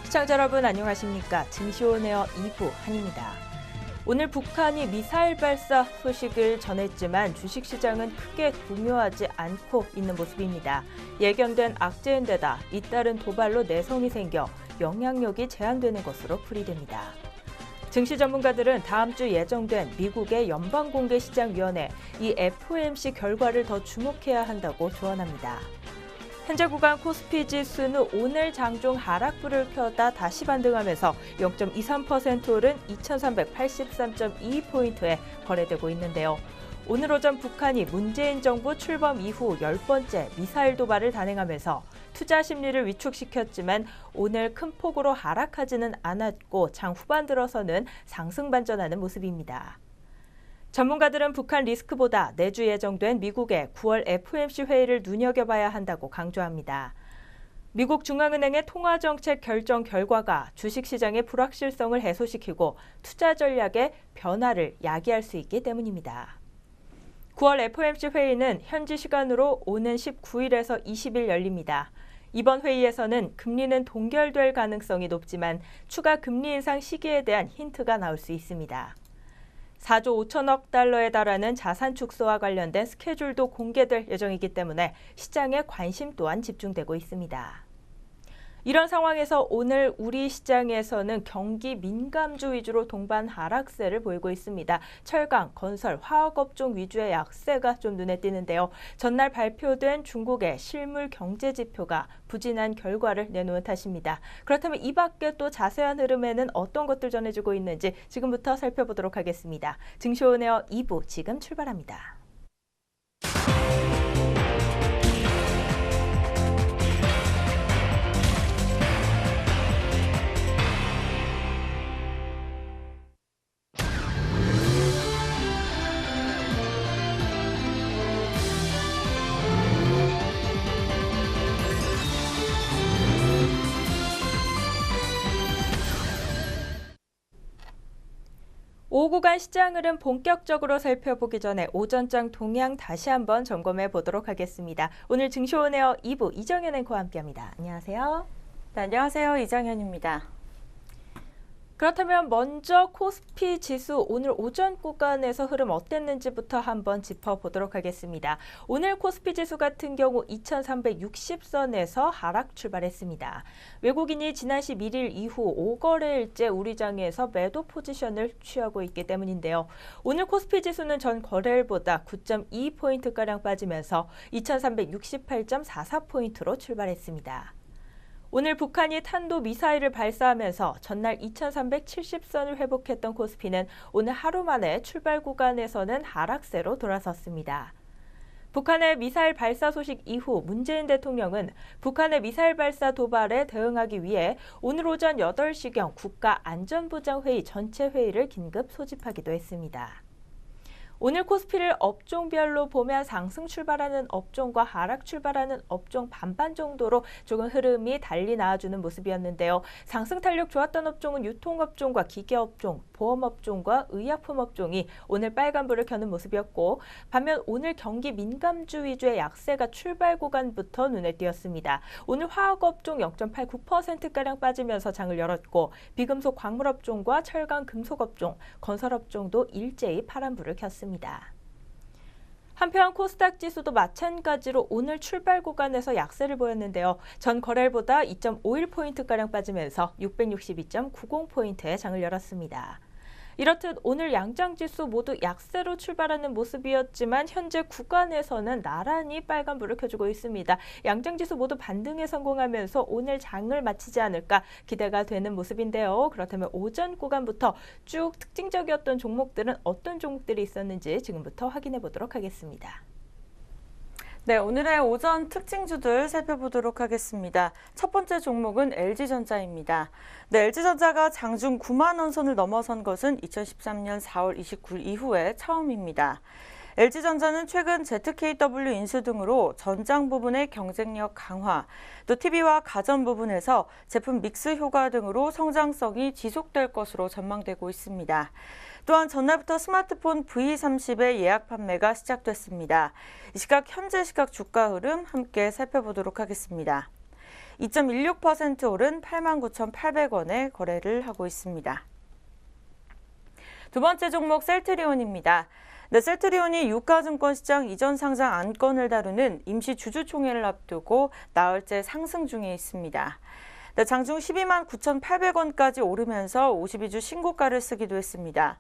시청자 여러분 안녕하십니까? 증시온에어 2부 한입니다. 오늘 북한이 미사일 발사 소식을 전했지만 주식시장은 크게 동요하지 않고 있는 모습입니다. 예견된 악재인 데다 잇따른 도발로 내성이 생겨 영향력이 제한되는 것으로 풀이됩니다. 증시 전문가들은 다음 주 예정된 미국의 연방공개시장위원회 이 FOMC 결과를 더 주목해야 한다고 조언합니다. 현재 구간 코스피 지수는 오늘 장중 하락불을 켜다 다시 반등하면서 0.23% 오른 2383.22포인트에 거래되고 있는데요. 오늘 오전 북한이 문재인 정부 출범 이후 10번째 미사일 도발을 단행하면서 투자 심리를 위축시켰지만 오늘 큰 폭으로 하락하지는 않았고 장 후반 들어서는 상승 반전하는 모습입니다. 전문가들은 북한 리스크보다 내주 예정된 미국의 9월 FOMC 회의를 눈여겨봐야 한다고 강조합니다. 미국 중앙은행의 통화정책 결정 결과가 주식시장의 불확실성을 해소시키고 투자 전략의 변화를 야기할 수 있기 때문입니다. 9월 FOMC 회의는 현지 시간으로 오는 19일에서 20일 열립니다. 이번 회의에서는 금리는 동결될 가능성이 높지만 추가 금리 인상 시기에 대한 힌트가 나올 수 있습니다. 4조 5천억 달러에 달하는 자산 축소와 관련된 스케줄도 공개될 예정이기 때문에 시장의 관심 또한 집중되고 있습니다. 이런 상황에서 오늘 우리 시장에서는 경기 민감주 위주로 동반 하락세를 보이고 있습니다. 철강, 건설, 화학업종 위주의 약세가 좀 눈에 띄는데요. 전날 발표된 중국의 실물 경제 지표가 부진한 결과를 내놓은 탓입니다. 그렇다면 이 밖에 또 자세한 흐름에는 어떤 것들 전해지고 있는지 지금부터 살펴보도록 하겠습니다. 증시온에어 2부 지금 출발합니다. 오후 구간 시장 흐름 본격적으로 살펴보기 전에 오전장 동향 다시 한번 점검해 보도록 하겠습니다. 오늘 증시온에어 2부 이정현 앵커와 함께합니다. 안녕하세요. 네, 안녕하세요. 이정현입니다. 그렇다면 먼저 코스피 지수 오늘 오전 구간에서 흐름 어땠는지부터 한번 짚어보도록 하겠습니다. 오늘 코스피 지수 같은 경우 2360선에서 하락 출발했습니다. 외국인이 지난 11일 이후 5거래일째 우리 장에서 매도 포지션을 취하고 있기 때문인데요. 오늘 코스피 지수는 전 거래일보다 9.2포인트가량 빠지면서 2368.44포인트로 출발했습니다. 오늘 북한이 탄도미사일을 발사하면서 전날 2370선을 회복했던 코스피는 오늘 하루 만에 출발 구간에서는 하락세로 돌아섰습니다. 북한의 미사일 발사 소식 이후 문재인 대통령은 북한의 미사일 발사 도발에 대응하기 위해 오늘 오전 8시경 국가안전보장회의 전체 회의를 긴급 소집하기도 했습니다. 오늘 코스피를 업종별로 보면 상승 출발하는 업종과 하락 출발하는 업종 반반 정도로 조금 흐름이 달리 나와주는 모습이었는데요. 상승 탄력 좋았던 업종은 유통업종과 기계업종, 보험업종과 의약품업종이 오늘 빨간불을 켜는 모습이었고 반면 오늘 경기 민감주 위주의 약세가 출발 구간부터 눈에 띄었습니다. 오늘 화학업종 0.89%가량 빠지면서 장을 열었고 비금속 광물업종과 철강 금속업종, 건설업종도 일제히 파란불을 켰습니다. 한편 코스닥 지수도 마찬가지로 오늘 출발 구간에서 약세를 보였는데요. 전 거래일보다 2.51포인트가량 빠지면서 662.90포인트에 장을 열었습니다. 이렇듯 오늘 양장지수 모두 약세로 출발하는 모습이었지만 현재 구간에서는 나란히 빨간불을 켜주고 있습니다. 양장지수 모두 반등에 성공하면서 오늘 장을 마치지 않을까 기대가 되는 모습인데요. 그렇다면 오전 구간부터 쭉 특징적이었던 종목들은 어떤 종목들이 있었는지 지금부터 확인해 보도록 하겠습니다. 네, 오늘의 오전 특징주들 살펴보도록 하겠습니다. 첫 번째 종목은 LG전자입니다. 네, LG전자가 장중 9만 원 선을 넘어선 것은 2013년 4월 29일 이후에 처음입니다. LG전자는 최근 ZKW 인수 등으로 전장 부분의 경쟁력 강화, 또 TV와 가전 부분에서 제품 믹스 효과 등으로 성장성이 지속될 것으로 전망되고 있습니다. 또한 전날부터 스마트폰 V30의 예약 판매가 시작됐습니다. 이 시각 현재 시각 주가 흐름 함께 살펴보도록 하겠습니다. 2.16% 오른 89,800원에 거래를 하고 있습니다. 두 번째 종목 셀트리온입니다. 네, 셀트리온이 유가증권 시장 이전 상장 안건을 다루는 임시 주주총회를 앞두고 나흘째 상승 중에 있습니다. 네, 장중 12만 9,800원까지 오르면서 52주 신고가를 쓰기도 했습니다.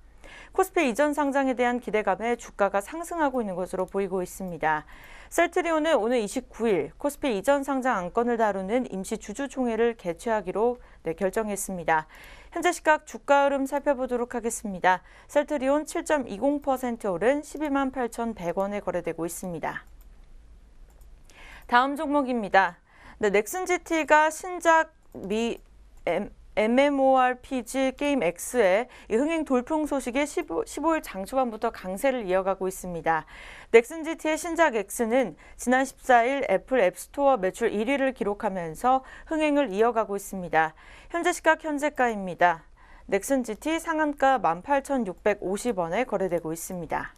코스피 이전 상장에 대한 기대감에 주가가 상승하고 있는 것으로 보이고 있습니다. 셀트리온은 오늘 29일 코스피 이전 상장 안건을 다루는 임시 주주총회를 개최하기로 결정했습니다. 현재 시각 주가 흐름 살펴보도록 하겠습니다. 셀트리온 7.20% 오른 12만 8,100원에 거래되고 있습니다. 다음 종목입니다. 네, 넥슨GT가 신작 MMORPG 게임 X의 흥행 돌풍 소식에 15일 장초반부터 강세를 이어가고 있습니다. 넥슨GT의 신작 X는 지난 14일 애플 앱스토어 매출 1위를 기록하면서 흥행을 이어가고 있습니다. 현재 시각 현재가입니다. 넥슨GT 상한가 18,650원에 거래되고 있습니다.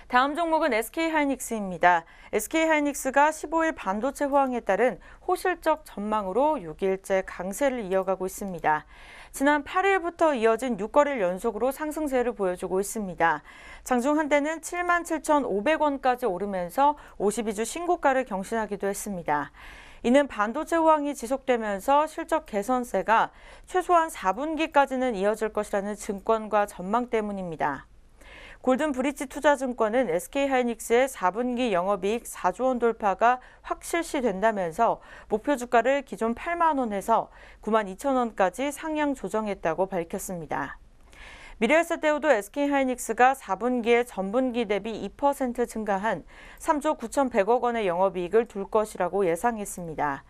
다음 종목은 SK하이닉스입니다. SK하이닉스가 15일 반도체 호황에 따른 호실적 전망으로 6일째 강세를 이어가고 있습니다. 지난 8일부터 이어진 6거래일 연속으로 상승세를 보여주고 있습니다. 장중 한대는 77,500원까지 오르면서 52주 신고가를 경신하기도 했습니다. 이는 반도체 호황이 지속되면서 실적 개선세가 최소한 4분기까지는 이어질 것이라는 증권가 전망 때문입니다. 골든브리지 투자증권은 SK하이닉스의 4분기 영업이익 4조 원 돌파가 확실시된다면서 목표 주가를 기존 8만 원에서 9만 2천 원까지 상향 조정했다고 밝혔습니다. 미래에셋대우도 SK하이닉스가 4분기에 전분기 대비 2% 증가한 3조 9,100억 원의 영업이익을 둘 것이라고 예상했습니다.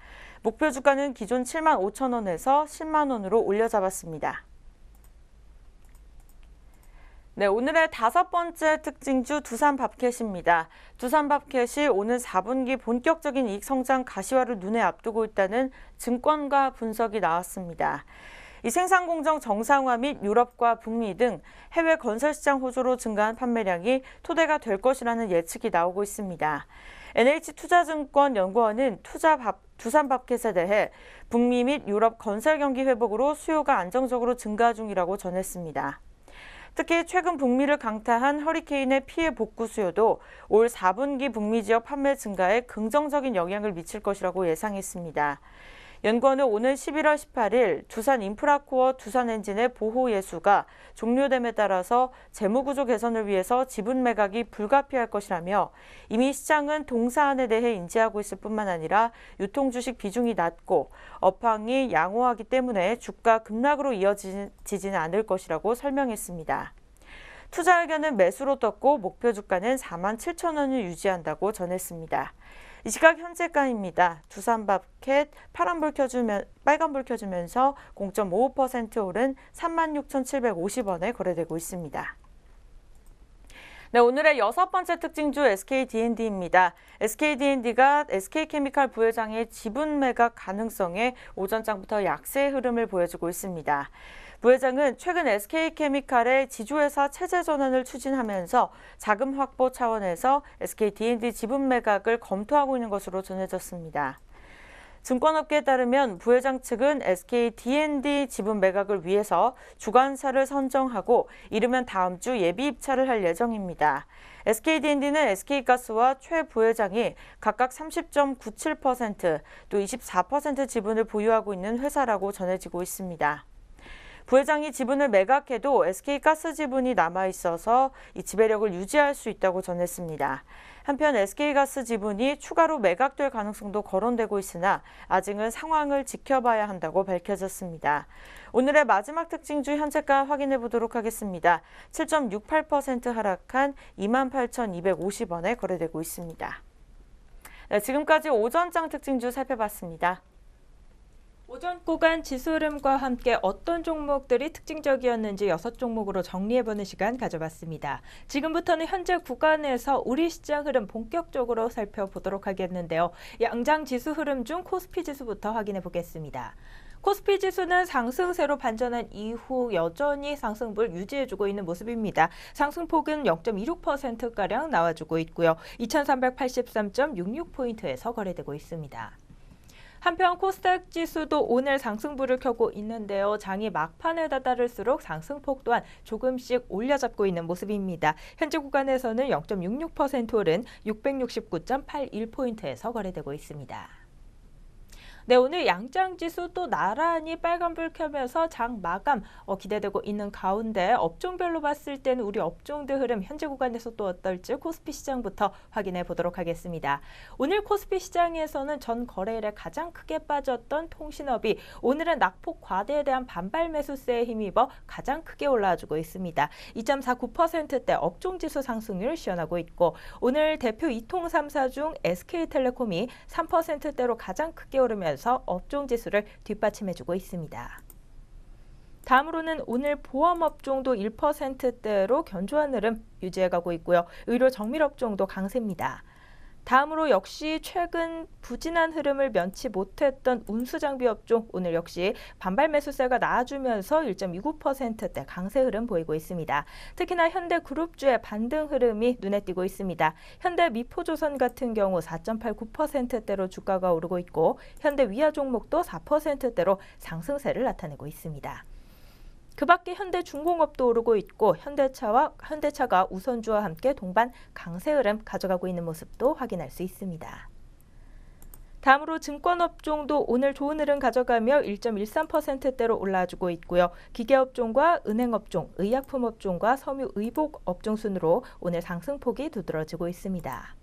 목표 주가는 기존 7만 5천 원에서 10만 원으로 올려잡았습니다. 네, 오늘의 다섯 번째 특징주 두산밥켓입니다. 두산밥켓이 오는 4분기 본격적인 이익 성장 가시화를 눈에 앞두고 있다는 증권가 분석이 나왔습니다. 이 생산 공정 정상화 및 유럽과 북미 등 해외 건설 시장 호조로 증가한 판매량이 토대가 될 것이라는 예측이 나오고 있습니다. NH투자증권 연구원은 두산밥켓에 대해 북미 및 유럽 건설 경기 회복으로 수요가 안정적으로 증가 중이라고 전했습니다. 특히 최근 북미를 강타한 허리케인의 피해 복구 수요도 올 4분기 북미 지역 판매 증가에 긍정적인 영향을 미칠 것이라고 예상했습니다. 연구원은 오늘 11월 18일 두산인프라코어 두산엔진의 보호 예수가 종료됨에 따라서 재무구조 개선을 위해서 지분 매각이 불가피할 것이라며 이미 시장은 동사안에 대해 인지하고 있을 뿐만 아니라 유통주식 비중이 낮고 업황이 양호하기 때문에 주가 급락으로 이어지지는 않을 것이라고 설명했습니다. 투자 의견은 매수로 떴고 목표 주가는 4만 7천 원을 유지한다고 전했습니다. 이 시각 현재가입니다. 두산밥켓 빨간불 켜주면서 0.55% 오른 36,750원에 거래되고 있습니다. 네, 오늘의 여섯 번째 특징주 SKD&D입니다. SKD&D가 SK케미칼 부회장의 지분 매각 가능성에 오전장부터 약세 흐름을 보여주고 있습니다. 부회장은 최근 SK케미칼의 지주회사 체제 전환을 추진하면서 자금 확보 차원에서 SKD&D 지분 매각을 검토하고 있는 것으로 전해졌습니다. 증권업계에 따르면 부회장 측은 SKD&D 지분 매각을 위해서 주관사를 선정하고 이르면 다음 주 예비 입찰을 할 예정입니다. SKD&D는 SK가스와 최 부회장이 각각 30.97%, 또 24% 지분을 보유하고 있는 회사라고 전해지고 있습니다. 부회장이 지분을 매각해도 SK가스 지분이 남아있어서 이 지배력을 유지할 수 있다고 전했습니다. 한편 SK가스 지분이 추가로 매각될 가능성도 거론되고 있으나 아직은 상황을 지켜봐야 한다고 밝혀졌습니다. 오늘의 마지막 특징주 현재가 확인해 보도록 하겠습니다. 7.68% 하락한 28,250원에 거래되고 있습니다. 네, 지금까지 오전장 특징주 살펴봤습니다. 오전 구간 지수 흐름과 함께 어떤 종목들이 특징적이었는지 6종목으로 정리해보는 시간 가져봤습니다. 지금부터는 현재 구간에서 우리 시장 흐름 본격적으로 살펴보도록 하겠는데요. 양장 지수 흐름 중 코스피 지수부터 확인해 보겠습니다. 코스피 지수는 상승세로 반전한 이후 여전히 상승분을 유지해주고 있는 모습입니다. 상승폭은 0.26%가량 나와주고 있고요. 2383.66포인트에서 거래되고 있습니다. 한편 코스닥 지수도 오늘 상승부를 켜고 있는데요. 장이 막판에 다다를수록 상승폭 또한 조금씩 올려잡고 있는 모습입니다. 현재 구간에서는 0.66% 오른 669.81포인트에서 거래되고 있습니다. 네, 오늘 양장지수 또 나란히 빨간불 켜면서 장 마감 기대되고 있는 가운데 업종별로 봤을 때는 우리 업종들 흐름 현재 구간에서 또 어떨지 코스피 시장부터 확인해 보도록 하겠습니다. 오늘 코스피 시장에서는 전 거래일에 가장 크게 빠졌던 통신업이 오늘은 낙폭 과대에 대한 반발 매수세에 힘입어 가장 크게 올라와주고 있습니다. 2.49%대 업종지수 상승률 시현하고 있고 오늘 대표 이통 3사 중 SK텔레콤이 3%대로 가장 크게 오르면서 업종지수를 뒷받침해주고 있습니다. 다음으로는 오늘 보험업종도 1%대로 견조한 흐름 유지해가고 있고요. 의료 정밀업종도 강세입니다. 다음으로 역시 최근 부진한 흐름을 면치 못했던 운수장비 업종 오늘 역시 반발 매수세가 나와주면서 1.29%대 강세 흐름 보이고 있습니다. 특히나 현대그룹주의 반등 흐름이 눈에 띄고 있습니다. 현대미포조선 같은 경우 4.89%대로 주가가 오르고 있고 현대위아 종목도 4%대로 상승세를 나타내고 있습니다. 그 밖에 현대중공업도 오르고 있고 현대차가 우선주와 함께 동반 강세 흐름 가져가고 있는 모습도 확인할 수 있습니다. 다음으로 증권업종도 오늘 좋은 흐름 가져가며 1.13%대로 올라와주고 있고요. 기계업종과 은행업종, 의약품업종과 섬유의복업종 순으로 오늘 상승폭이 두드러지고 있습니다.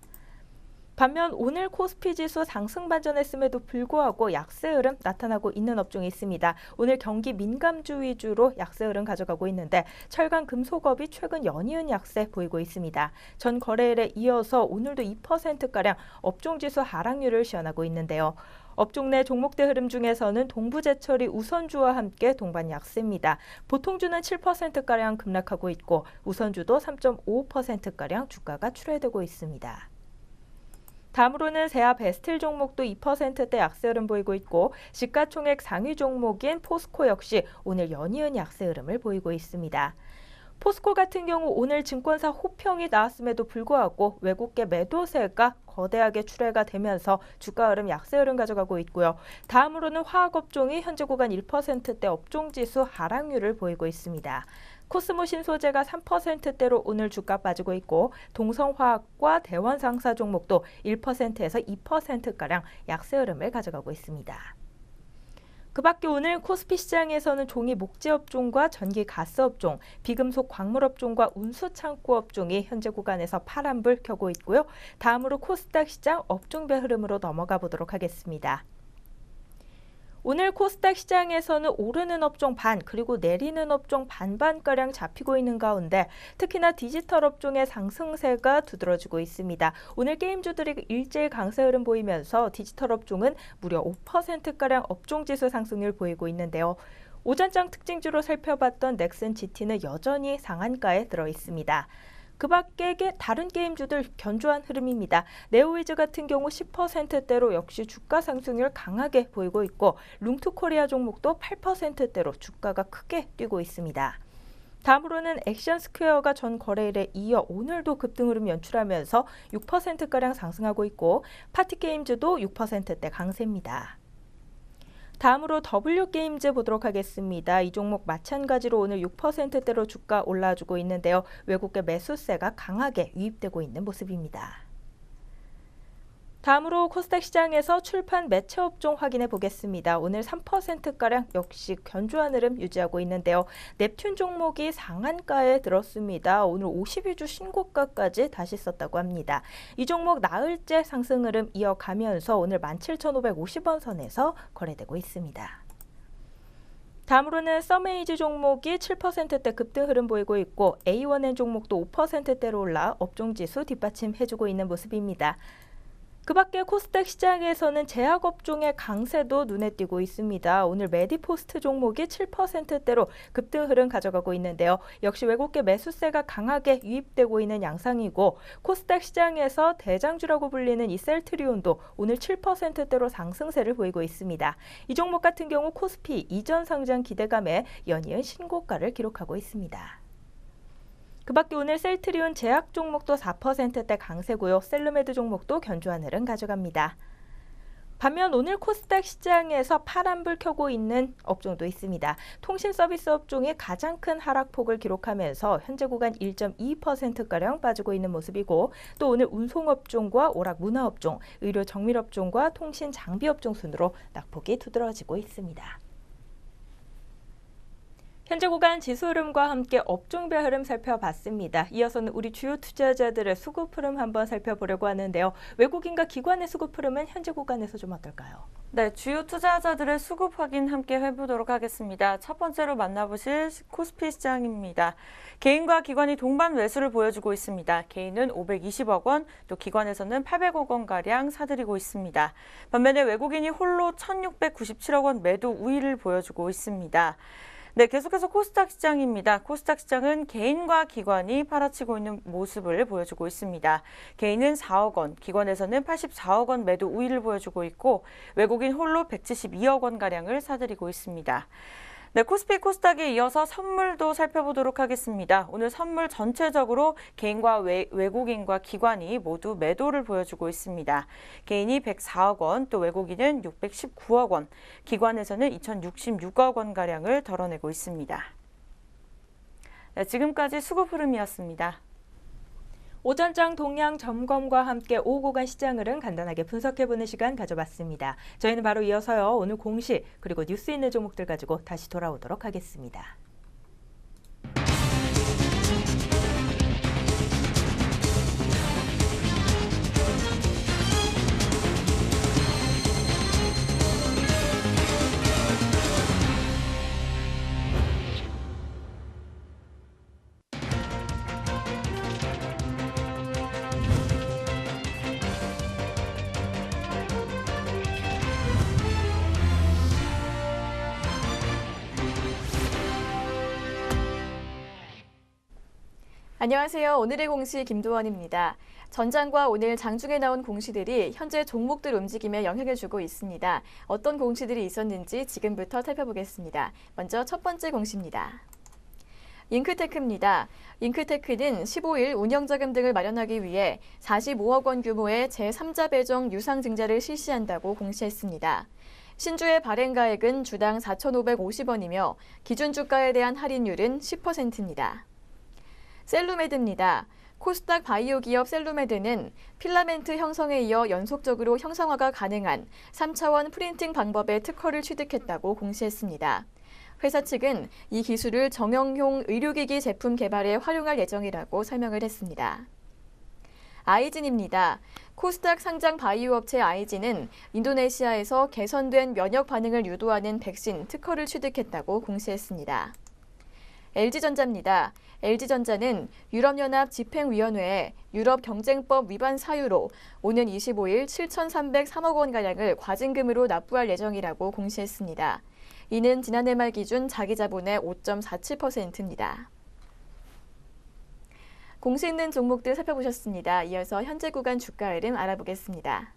반면 오늘 코스피 지수 상승 반전했음에도 불구하고 약세 흐름 나타나고 있는 업종이 있습니다. 오늘 경기 민감주 위주로 약세 흐름 가져가고 있는데 철강 금속업이 최근 연이은 약세 보이고 있습니다. 전 거래일에 이어서 오늘도 2%가량 업종지수 하락률을 시현하고 있는데요. 업종 내 종목대 흐름 중에서는 동부제철이 우선주와 함께 동반 약세입니다. 보통주는 7%가량 급락하고 있고 우선주도 3.55%가량 주가가 출회되고 있습니다. 다음으로는 세아 베스틸 종목도 2%대 약세 흐름 보이고 있고 시가총액 상위 종목인 포스코 역시 오늘 연이은 약세 흐름을 보이고 있습니다. 포스코 같은 경우 오늘 증권사 호평이 나왔음에도 불구하고 외국계 매도세가 거대하게 출회가 되면서 주가 흐름 약세 흐름 가져가고 있고요. 다음으로는 화학업종이 현재 구간 1%대 업종지수 하락률을 보이고 있습니다. 코스모 신소재가 3%대로 오늘 주가 빠지고 있고 동성화학과 대원상사 종목도 1%에서 2%가량 약세 흐름을 가져가고 있습니다. 그 밖에 오늘 코스피 시장에서는 종이 목재업종과 전기 가스업종, 비금속 광물업종과 운수창고업종이 현재 구간에서 파란불 켜고 있고요. 다음으로 코스닥 시장 업종별 흐름으로 넘어가 보도록 하겠습니다. 오늘 코스닥 시장에서는 오르는 업종 반 그리고 내리는 업종 반반가량 잡히고 있는 가운데 특히나 디지털 업종의 상승세가 두드러지고 있습니다. 오늘 게임주들이 일제히 강세 흐름 보이면서 디지털 업종은 무려 5%가량 업종지수 상승률 보이고 있는데요. 오전장 특징주로 살펴봤던 넥슨 GT는 여전히 상한가에 들어 있습니다. 그 밖에 다른 게임주들 견조한 흐름입니다. 네오위즈 같은 경우 10%대로 역시 주가 상승률 강하게 보이고 있고 룽투코리아 종목도 8%대로 주가가 크게 뛰고 있습니다. 다음으로는 액션스퀘어가 전 거래일에 이어 오늘도 급등 흐름 연출하면서 6%가량 상승하고 있고 파티게임즈도 6%대 강세입니다. 다음으로 W게임즈 보도록 하겠습니다. 이 종목 마찬가지로 오늘 6%대로 주가 올라주고 있는데요. 외국계 매수세가 강하게 유입되고 있는 모습입니다. 다음으로 코스닥 시장에서 출판 매체 업종 확인해 보겠습니다. 오늘 3%가량 역시 견조한 흐름 유지하고 있는데요. 넵튠 종목이 상한가에 들었습니다. 오늘 52주 신고가까지 다시 썼다고 합니다. 이 종목 나흘째 상승 흐름 이어가면서 오늘 17,550원 선에서 거래되고 있습니다. 다음으로는 썸에이지 종목이 7%대 급등 흐름 보이고 있고 A1N 종목도 5%대로 올라 업종지수 뒷받침해주고 있는 모습입니다. 그 밖에 코스닥 시장에서는 제약업종의 강세도 눈에 띄고 있습니다. 오늘 메디포스트 종목이 7%대로 급등 흐름 가져가고 있는데요. 역시 외국계 매수세가 강하게 유입되고 있는 양상이고 코스닥 시장에서 대장주라고 불리는 이 셀트리온도 오늘 7%대로 상승세를 보이고 있습니다. 이 종목 같은 경우 코스피 이전 상장 기대감에 연이은 신고가를 기록하고 있습니다. 그 밖에 오늘 셀트리온 제약 종목도 4%대 강세고요. 셀루메드 종목도 견조한 흐름 가져갑니다. 반면 오늘 코스닥 시장에서 파란불 켜고 있는 업종도 있습니다. 통신 서비스 업종이 가장 큰 하락폭을 기록하면서 현재 구간 1.2%가량 빠지고 있는 모습이고 또 오늘 운송업종과 오락 문화업종, 의료 정밀업종과 통신 장비업종 순으로 낙폭이 두드러지고 있습니다. 현재 구간 지수 흐름과 함께 업종별 흐름 살펴봤습니다. 이어서는 우리 주요 투자자들의 수급 흐름 한번 살펴보려고 하는데요. 외국인과 기관의 수급 흐름은 현재 구간에서 좀 어떨까요? 네, 주요 투자자들의 수급 확인 함께 해보도록 하겠습니다. 첫 번째로 만나보실 코스피 시장입니다. 개인과 기관이 동반 매수를 보여주고 있습니다. 개인은 520억 원, 또 기관에서는 800억 원가량 사들이고 있습니다. 반면에 외국인이 홀로 1,697억 원 매도 우위를 보여주고 있습니다. 네, 계속해서 코스닥 시장입니다. 코스닥 시장은 개인과 기관이 팔아치고 있는 모습을 보여주고 있습니다. 개인은 4억 원, 기관에서는 84억 원 매도 우위를 보여주고 있고 외국인 홀로 172억 원가량을 사들이고 있습니다. 네, 코스피 코스닥에 이어서 선물도 살펴보도록 하겠습니다. 오늘 선물 전체적으로 개인과 외국인과 기관이 모두 매도를 보여주고 있습니다. 개인이 104억 원, 또 외국인은 619억 원, 기관에서는 2,066억 원가량을 덜어내고 있습니다. 네, 지금까지 수급 흐름이었습니다. 오전장 동향 점검과 함께 오후 구간 시장 흐름 간단하게 분석해보는 시간 가져봤습니다. 저희는 바로 이어서요. 오늘 공시 그리고 뉴스 있는 종목들 가지고 다시 돌아오도록 하겠습니다. 안녕하세요. 오늘의 공시 김도원입니다. 전장과 오늘 장중에 나온 공시들이 현재 종목들 움직임에 영향을 주고 있습니다. 어떤 공시들이 있었는지 지금부터 살펴보겠습니다. 먼저 첫 번째 공시입니다. 잉크테크입니다. 잉크테크는 15일 운영자금 등을 마련하기 위해 45억 원 규모의 제3자 배정 유상증자를 실시한다고 공시했습니다. 신주의 발행가액은 주당 4,550원이며 기준주가에 대한 할인율은 10%입니다. 셀루메드입니다. 코스닥 바이오 기업 셀루메드는 필라멘트 형성에 이어 연속적으로 형상화가 가능한 3차원 프린팅 방법의 특허를 취득했다고 공시했습니다. 회사 측은 이 기술을 정형용 의료기기 제품 개발에 활용할 예정이라고 설명을 했습니다. 아이진입니다. 코스닥 상장 바이오 업체 아이진은 인도네시아에서 개선된 면역 반응을 유도하는 백신 특허를 취득했다고 공시했습니다. LG전자입니다. LG전자는 유럽연합 집행위원회에 유럽경쟁법 위반 사유로 오는 25일 7,303억 원가량을 과징금으로 납부할 예정이라고 공시했습니다. 이는 지난해 말 기준 자기 자본의 5.47%입니다. 공시 있는 종목들 살펴보셨습니다. 이어서 현재 구간 주가 흐름 알아보겠습니다.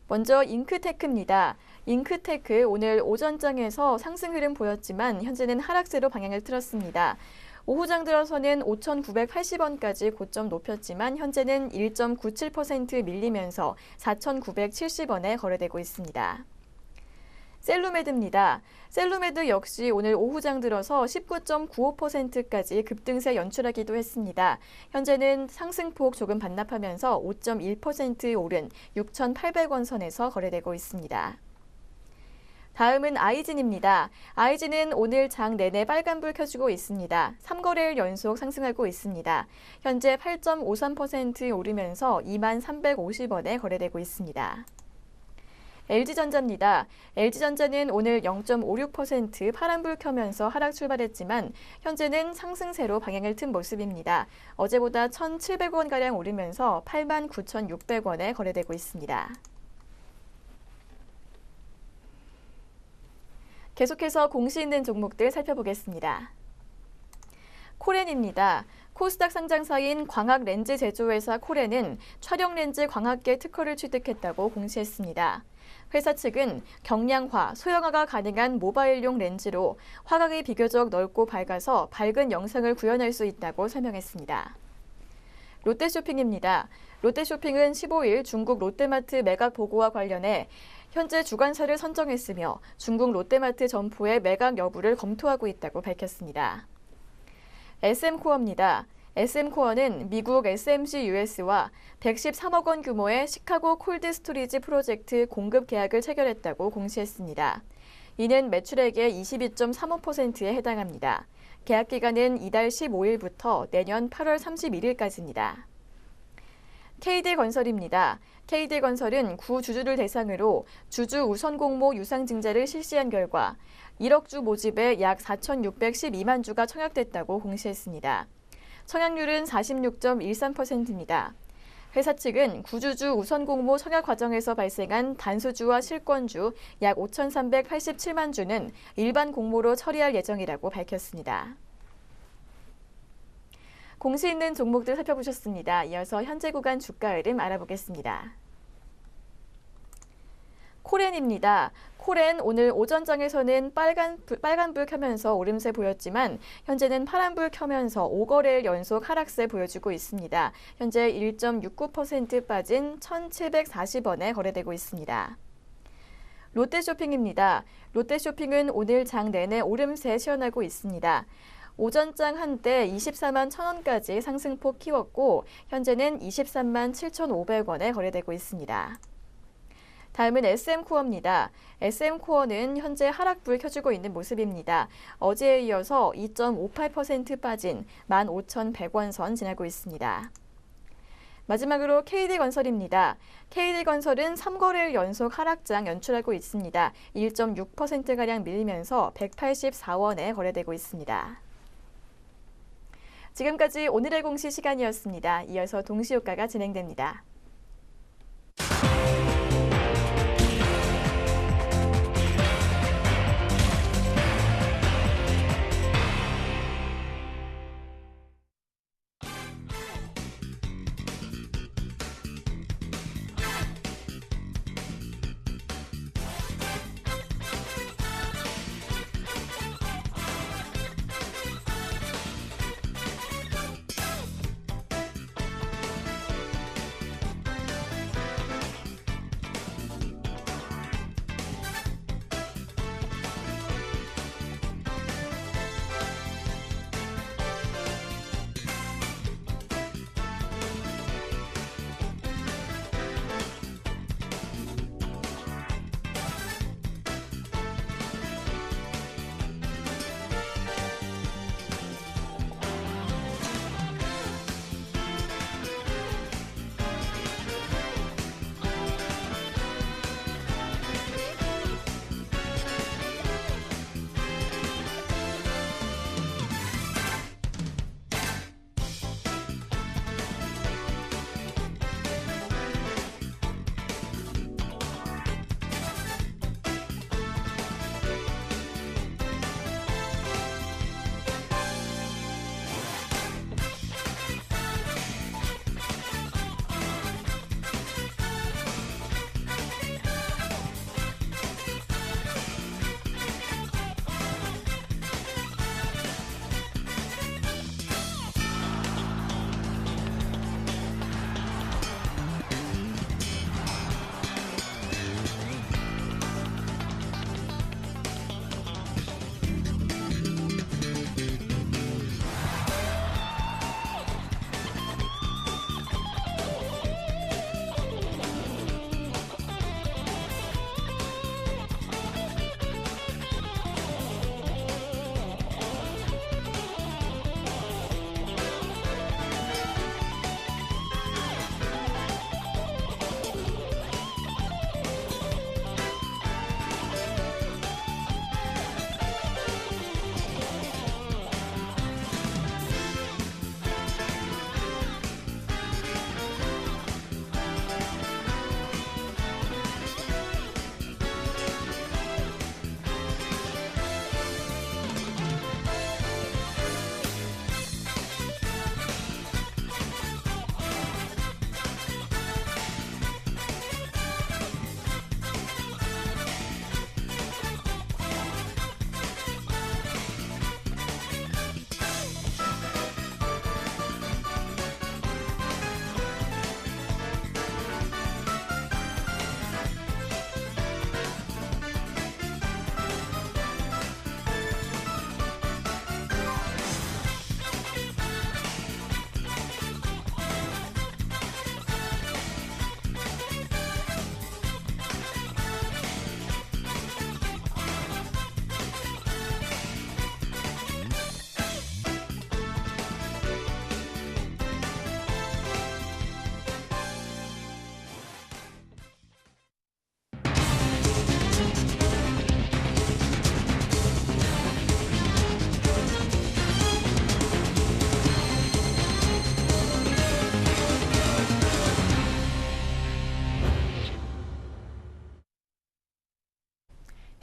먼저 잉크테크입니다. 잉크테크 오늘 오전장에서 상승 흐름 보였지만 현재는 하락세로 방향을 틀었습니다. 오후장 들어서는 5,980원까지 고점 높였지만 현재는 1.97% 밀리면서 4,970원에 거래되고 있습니다. 셀루메드입니다. 셀루메드 역시 오늘 오후장 들어서 19.95%까지 급등세 연출하기도 했습니다. 현재는 상승폭 조금 반납하면서 5.1% 오른 6,800원 선에서 거래되고 있습니다. 다음은 아이진입니다. 아이진은 오늘 장 내내 빨간불 켜주고 있습니다. 3거래일 연속 상승하고 있습니다. 현재 8.53% 오르면서 2350원에 거래되고 있습니다. LG전자입니다. LG전자는 오늘 0.56% 파란불 켜면서 하락 출발했지만 현재는 상승세로 방향을 튼 모습입니다. 어제보다 1,700원가량 오르면서 89,600원에 거래되고 있습니다. 계속해서 공시 있는 종목들 살펴보겠습니다. 코렌입니다. 코스닥 상장사인 광학렌즈 제조회사 코렌은 촬영렌즈 광학계 특허를 취득했다고 공시했습니다. 회사 측은 경량화, 소형화가 가능한 모바일용 렌즈로 화각이 비교적 넓고 밝아서 밝은 영상을 구현할 수 있다고 설명했습니다. 롯데쇼핑입니다. 롯데쇼핑은 15일 중국 롯데마트 매각 보고와 관련해 현재 주관사를 선정했으며 중국 롯데마트 점포의 매각 여부를 검토하고 있다고 밝혔습니다. SM코어입니다. SM코어는 미국 SMC US와 113억 원 규모의 시카고 콜드 스토리지 프로젝트 공급 계약을 체결했다고 공시했습니다. 이는 매출액의 22.35%에 해당합니다. 계약 기간은 이달 15일부터 내년 8월 31일까지입니다. KD건설입니다. KD건설은 구주주를 대상으로 주주 우선 공모 유상 증자를 실시한 결과 1억 주 모집에 약 4,612만 주가 청약됐다고 공시했습니다. 청약률은 46.13%입니다. 회사 측은 구주주 우선 공모 청약 과정에서 발생한 단수주와 실권주 약 5,387만 주는 일반 공모로 처리할 예정이라고 밝혔습니다. 공시 있는 종목들 살펴보셨습니다. 이어서 현재 구간 주가 흐름 알아보겠습니다. 코렌입니다. 코렌 오늘 오전장에서는 빨간불 켜면서 오름세 보였지만 현재는 파란불 켜면서 5거래일 연속 하락세 보여주고 있습니다. 현재 1.69% 빠진 1,740원에 거래되고 있습니다. 롯데쇼핑입니다. 롯데쇼핑은 오늘 장 내내 오름세 시현하고 있습니다. 오전장 한때 24만 1,000원까지 상승폭 키웠고 현재는 23만 7,500원에 거래되고 있습니다. 다음은 SM코어입니다. SM코어는 현재 하락불 켜주고 있는 모습입니다. 어제에 이어서 2.58% 빠진 15,100원 선 지나고 있습니다. 마지막으로 KD건설입니다. KD건설은 3거래일 연속 하락장 연출하고 있습니다. 1.6%가량 밀리면서 184원에 거래되고 있습니다. 지금까지 오늘의 공시 시간이었습니다. 이어서 동시효과가 진행됩니다.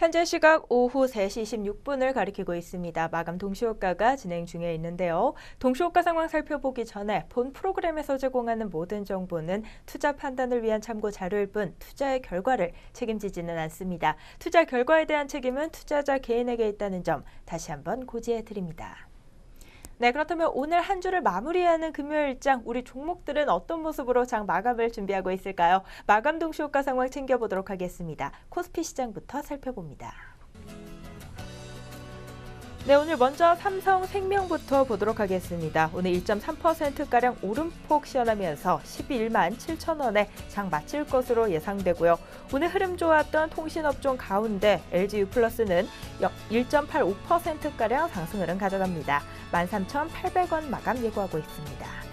현재 시각 오후 3시 26분을 가리키고 있습니다. 마감 동시효과가 진행 중에 있는데요. 동시효과 상황 살펴보기 전에 본 프로그램에서 제공하는 모든 정보는 투자 판단을 위한 참고 자료일 뿐 투자의 결과를 책임지지는 않습니다. 투자 결과에 대한 책임은 투자자 개인에게 있다는 점 다시 한번 고지해 드립니다. 네, 그렇다면 오늘 한 주를 마무리하는 금요일장 우리 종목들은 어떤 모습으로 장 마감을 준비하고 있을까요? 마감 동시효과 상황 챙겨보도록 하겠습니다. 코스피 시장부터 살펴봅니다. 네, 오늘 먼저 삼성생명부터 보도록 하겠습니다. 오늘 1.3%가량 오름폭 시현하면서 11만 7천 원에 장 마칠 것으로 예상되고요. 오늘 흐름 좋았던 통신업종 가운데 LG유플러스는 1.85%가량 상승 흐름 가져갑니다. 13,800원 마감 예고하고 있습니다.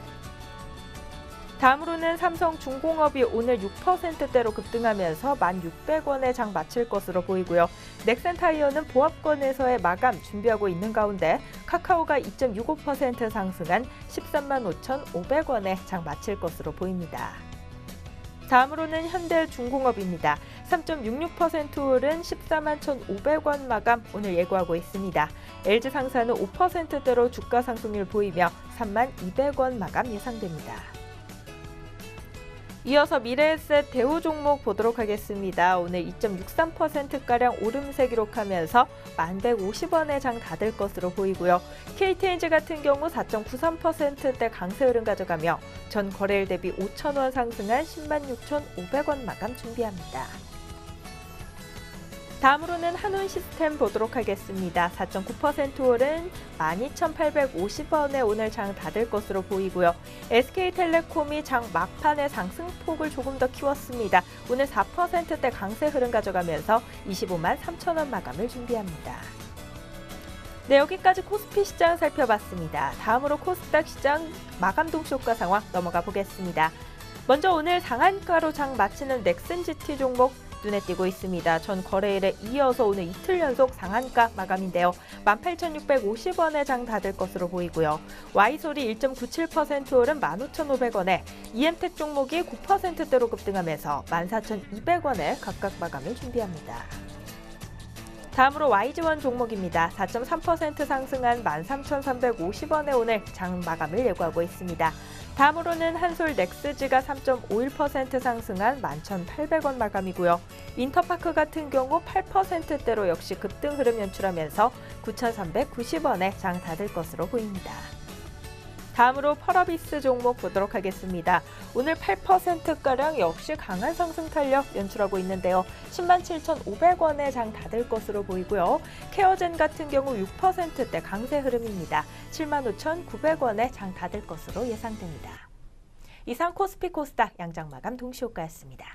다음으로는 삼성중공업이 오늘 6%대로 급등하면서 1,600원에 장 마칠 것으로 보이고요. 넥센타이어는 보합권에서의 마감 준비하고 있는 가운데 카카오가 2.65% 상승한 13만 5,500원에 장 마칠 것으로 보입니다. 다음으로는 현대중공업입니다. 3.66% 오른 14만 1,500원 마감 오늘 예고하고 있습니다. LG상사는 5%대로 주가 상승률 보이며 3만 200원 마감 예상됩니다. 이어서 미래에셋 대우 종목 보도록 하겠습니다. 오늘 2.63%가량 오름세 기록하면서 1,150원에 장 닫을 것으로 보이고요. KTNG 같은 경우 4.93%대 강세 흐름 가져가며 전 거래일 대비 5,000원 상승한 10만 6,500원 마감 준비합니다. 다음으로는 한운시스템 보도록 하겠습니다. 4.9% 오른 12,850원에 오늘 장 닫을 것으로 보이고요. SK텔레콤이 장 막판에 상승폭을 조금 더 키웠습니다. 오늘 4%대 강세 흐름 가져가면서 25만 3천 원 마감을 준비합니다. 네, 여기까지 코스피 시장 살펴봤습니다. 다음으로 코스닥 시장 마감 동시효과 상황 넘어가 보겠습니다. 먼저 오늘 상한가로 장 마치는 넥슨GT 종목 눈에 띄고 있습니다. 전 거래일에 이어서 오늘 이틀 연속 상한가 마감인데요. 18,650원에 장 닫을 것으로 보이고요. Y솔이 1.97% 오른 15,500원에 EM텍 종목이 9%대로 급등하면서 14,200원에 각각 마감을 준비합니다. 다음으로 YG원 종목입니다. 4.3% 상승한 13,350원에 오늘 장 마감을 예고하고 있습니다. 다음으로는 한솔넥스지가 3.51% 상승한 11,800원 마감이고요. 인터파크 같은 경우 8%대로 역시 급등 흐름 연출하면서 9,390원에 장 닫을 것으로 보입니다. 다음으로 펄어비스 종목 보도록 하겠습니다. 오늘 8%가량 역시 강한 상승 탄력 연출하고 있는데요. 107,500원에 장 닫을 것으로 보이고요. 케어젠 같은 경우 6%대 강세 흐름입니다. 75,900원에 장 닫을 것으로 예상됩니다. 이상 코스피 코스닥 양장 마감 동시효과였습니다.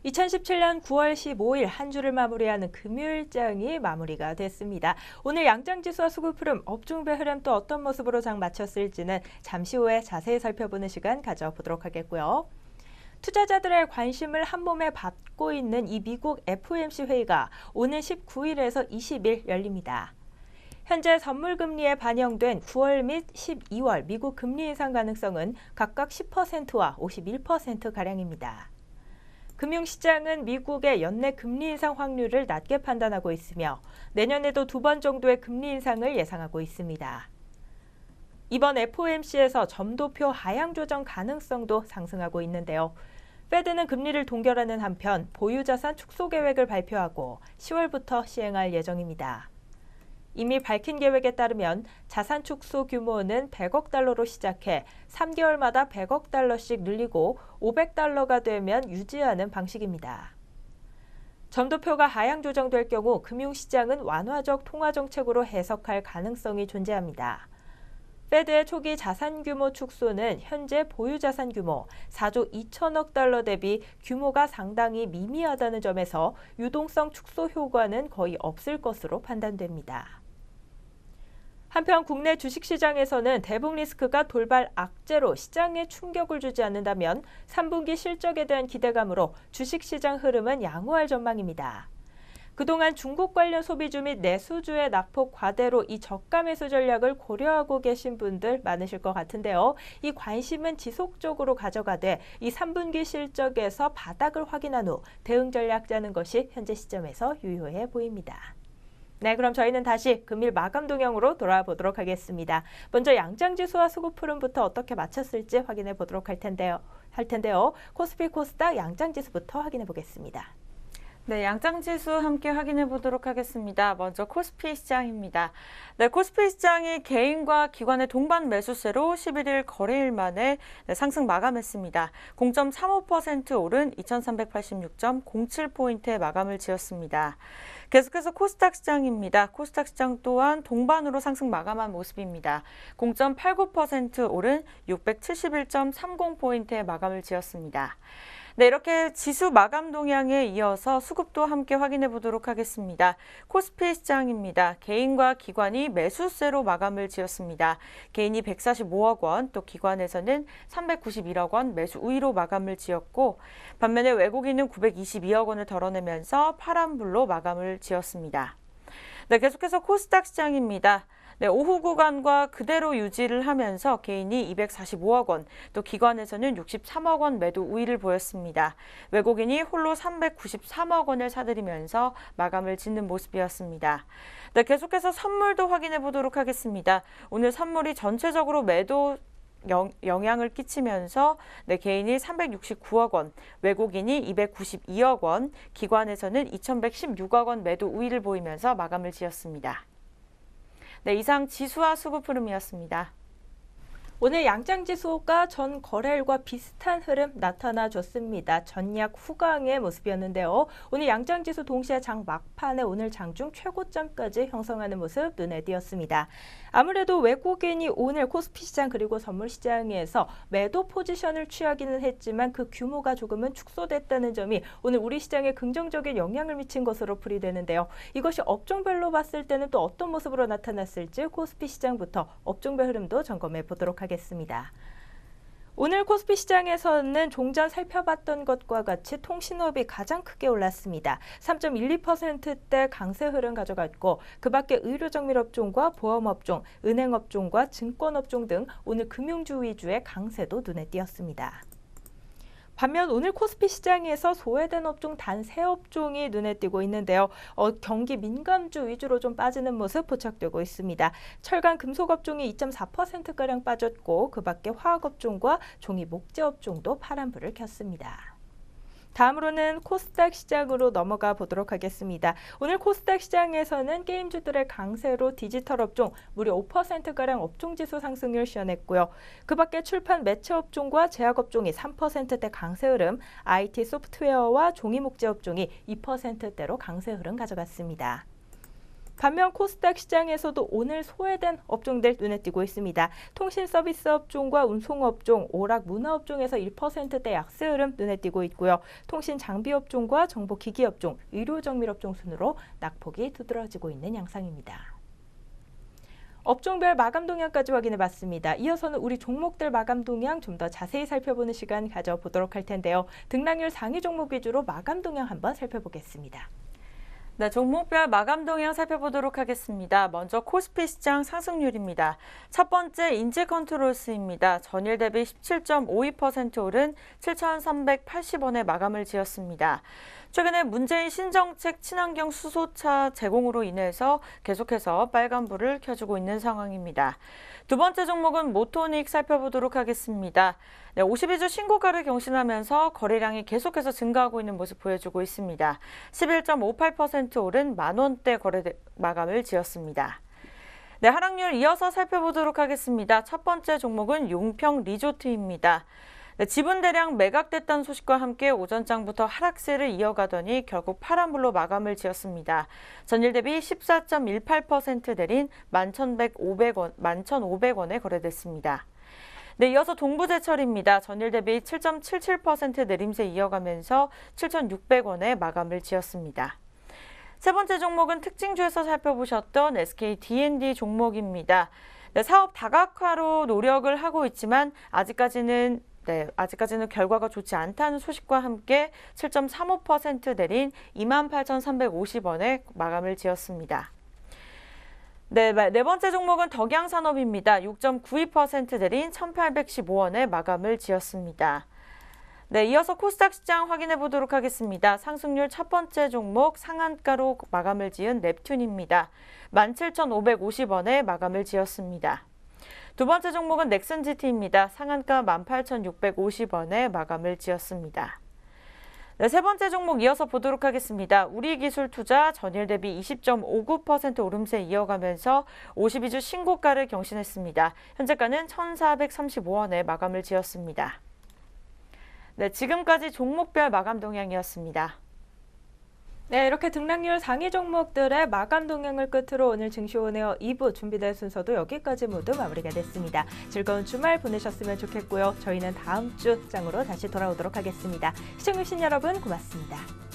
(2017년 9월 15일) 한 주를 마무리하는 금요일장이 마무리가 됐습니다. 오늘 양장지수와 수급 흐름, 업종별 흐름 또 어떤 모습으로 장 마쳤을지는 잠시 후에 자세히 살펴보는 시간 가져보도록 하겠고요. 투자자들의 관심을 한몸에 받고 있는 이 미국 FOMC 회의가 오늘 19일에서 20일 열립니다. 현재 선물금리에 반영된 9월 및 12월 미국 금리 인상 가능성은 각각 10%와 51%가량입니다. 금융시장은 미국의 연내 금리 인상 확률을 낮게 판단하고 있으며 내년에도 2번 정도의 금리 인상을 예상하고 있습니다. 이번 FOMC에서 점도표 하향 조정 가능성도 상승하고 있는데요. 페드는 금리를 동결하는 한편 보유자산 축소 계획을 발표하고 10월부터 시행할 예정입니다. 이미 밝힌 계획에 따르면 자산 축소 규모는 100억 달러로 시작해 3개월마다 100억 달러씩 늘리고 500달러가 되면 유지하는 방식입니다. 점도표가 하향 조정될 경우 금융시장은 완화적 통화 정책으로 해석할 가능성이 존재합니다. 페드의 초기 자산 규모 축소는 현재 보유 자산 규모 4조 2천억 달러 대비 규모가 상당히 미미하다는 점에서 유동성 축소 효과는 거의 없을 것으로 판단됩니다. 한편 국내 주식시장에서는 대북 리스크가 돌발 악재로 시장에 충격을 주지 않는다면 3분기 실적에 대한 기대감으로 주식시장 흐름은 양호할 전망입니다. 그동안 중국 관련 소비주 및 내수주의 낙폭 과대로 이 저가 매수 전략을 고려하고 계신 분들 많으실 것 같은데요. 이 관심은 지속적으로 가져가되 이 3분기 실적에서 바닥을 확인한 후 대응 전략 짜는 것이 현재 시점에서 유효해 보입니다. 네, 그럼 저희는 다시 금일 마감 동향으로 돌아보도록 하겠습니다. 먼저 양장지수와 수급 흐름부터 어떻게 맞췄을지 확인해 보도록 할 텐데요. 코스피 코스닥 양장지수부터 확인해 보겠습니다. 네, 양장지수 함께 확인해 보도록 하겠습니다. 먼저 코스피 시장입니다. 네, 코스피 시장이 개인과 기관의 동반 매수세로 11일 거래일 만에 상승 마감했습니다. 0.35% 오른 2386.07포인트의 마감을 지었습니다. 계속해서 코스닥 시장입니다. 코스닥 시장 또한 동반으로 상승 마감한 모습입니다. 0.89% 오른 671.30포인트의 마감을 지었습니다. 네, 이렇게 지수 마감 동향에 이어서 수급도 함께 확인해 보도록 하겠습니다. 코스피 시장입니다. 개인과 기관이 매수세로 마감을 지었습니다. 개인이 145억 원, 또 기관에서는 391억 원 매수 우위로 마감을 지었고, 반면에 외국인은 922억 원을 덜어내면서 파란불로 마감을 지었습니다. 네, 계속해서 코스닥 시장입니다. 네, 오후 구간과 그대로 유지를 하면서 개인이 245억 원, 또 기관에서는 63억 원 매도 우위를 보였습니다. 외국인이 홀로 393억 원을 사들이면서 마감을 짓는 모습이었습니다. 네, 계속해서 선물도 확인해 보도록 하겠습니다. 오늘 선물이 전체적으로 매도 영향을 끼치면서 개인이 369억 원, 외국인이 292억 원, 기관에서는 2116억 원 매도 우위를 보이면서 마감을 지었습니다. 네, 이상 지수와 수급 흐름이었습니다. 오늘 양장지수가 전 거래일과 비슷한 흐름 나타나줬습니다. 전약 후강의 모습이었는데요. 오늘 양장지수 동시에 장 막판에 오늘 장중 최고점까지 형성하는 모습 눈에 띄었습니다. 아무래도 외국인이 오늘 코스피 시장 그리고 선물 시장에서 매도 포지션을 취하기는 했지만 그 규모가 조금은 축소됐다는 점이 오늘 우리 시장에 긍정적인 영향을 미친 것으로 풀이되는데요. 이것이 업종별로 봤을 때는 또 어떤 모습으로 나타났을지 코스피 시장부터 업종별 흐름도 점검해 보도록 하겠습니다. 오늘 코스피 시장에서는 종전 살펴봤던 것과 같이 통신업이 가장 크게 올랐습니다. 3.12%대 강세 흐름 가져갔고 그 밖에 의료정밀업종과 보험업종, 은행업종과 증권업종 등 오늘 금융주 위주의 강세도 눈에 띄었습니다. 반면 오늘 코스피 시장에서 소외된 업종 단 3업종이 눈에 띄고 있는데요. 경기 민감주 위주로 좀 빠지는 모습 포착되고 있습니다. 철강 금속업종이 2.4%가량 빠졌고 그 밖에 화학업종과 종이 목재업종도 파란불을 켰습니다. 다음으로는 코스닥 시장으로 넘어가 보도록 하겠습니다. 오늘 코스닥 시장에서는 게임주들의 강세로 디지털 업종 무려 5%가량 업종지수 상승률 시현했고요. 그 밖에 출판 매체 업종과 제약 업종이 3%대 강세 흐름, IT 소프트웨어와 종이 목재 업종이 2%대로 강세 흐름 가져갔습니다. 반면 코스닥 시장에서도 오늘 소외된 업종들 눈에 띄고 있습니다. 통신 서비스 업종과 운송 업종, 오락 문화 업종에서 1%대 약세 흐름 눈에 띄고 있고요. 통신 장비 업종과 정보 기기 업종, 의료 정밀 업종 순으로 낙폭이 두드러지고 있는 양상입니다. 업종별 마감 동향까지 확인해 봤습니다. 이어서는 우리 종목들 마감 동향 좀 더 자세히 살펴보는 시간 가져보도록 할 텐데요. 등락률 상위 종목 위주로 마감 동향 한번 살펴보겠습니다. 네, 종목별 마감 동향 살펴보도록 하겠습니다. 먼저 코스피 시장 상승률입니다. 첫 번째 인지컨트롤스입니다. 전일 대비 17.52% 오른 7,380원에 마감을 지었습니다. 최근에 문재인 신정책 친환경 수소차 제공으로 인해서 계속해서 빨간불을 켜주고 있는 상황입니다. 두 번째 종목은 모토닉 살펴보도록 하겠습니다. 네, 52주 신고가를 경신하면서 거래량이 계속해서 증가하고 있는 모습 보여주고 있습니다. 11.58% 오른 만원대 거래 마감을 지었습니다. 네, 하락률 이어서 살펴보도록 하겠습니다. 첫 번째 종목은 용평 리조트입니다. 네, 지분 대량 매각됐다는 소식과 함께 오전장부터 하락세를 이어가더니 결국 파란불로 마감을 지었습니다. 전일 대비 14.18% 내린 11,500원에 거래됐습니다. 네, 이어서 동부제철입니다. 전일 대비 7.77% 내림세 이어가면서 7,600원에 마감을 지었습니다. 세 번째 종목은 특징주에서 살펴보셨던 SK D&D 종목입니다. 네, 사업 다각화로 노력을 하고 있지만 아직까지는 결과가 좋지 않다는 소식과 함께 7.35% 내린 28,350원에 마감을 지었습니다. 네 번째 종목은 덕양산업입니다. 6.92% 내린 1,815원에 마감을 지었습니다. 네, 이어서 코스닥 시장 확인해 보도록 하겠습니다. 상승률 첫 번째 종목 상한가로 마감을 지은 넵튠입니다. 17,550원에 마감을 지었습니다. 두 번째 종목은 넥슨GT입니다. 상한가 18,650원에 마감을 지었습니다. 네, 세 번째 종목 이어서 보도록 하겠습니다. 우리기술투자 전일 대비 20.59% 오름세 이어가면서 52주 신고가를 경신했습니다. 현재가는 1,435원에 마감을 지었습니다. 네, 지금까지 종목별 마감 동향이었습니다. 네, 이렇게 등락률 상위 종목들의 마감 동향을 끝으로 오늘 증시오네어 2부 준비된 순서도 여기까지 모두 마무리가 됐습니다. 즐거운 주말 보내셨으면 좋겠고요. 저희는 다음 주 장으로 다시 돌아오도록 하겠습니다. 시청해주신 여러분 고맙습니다.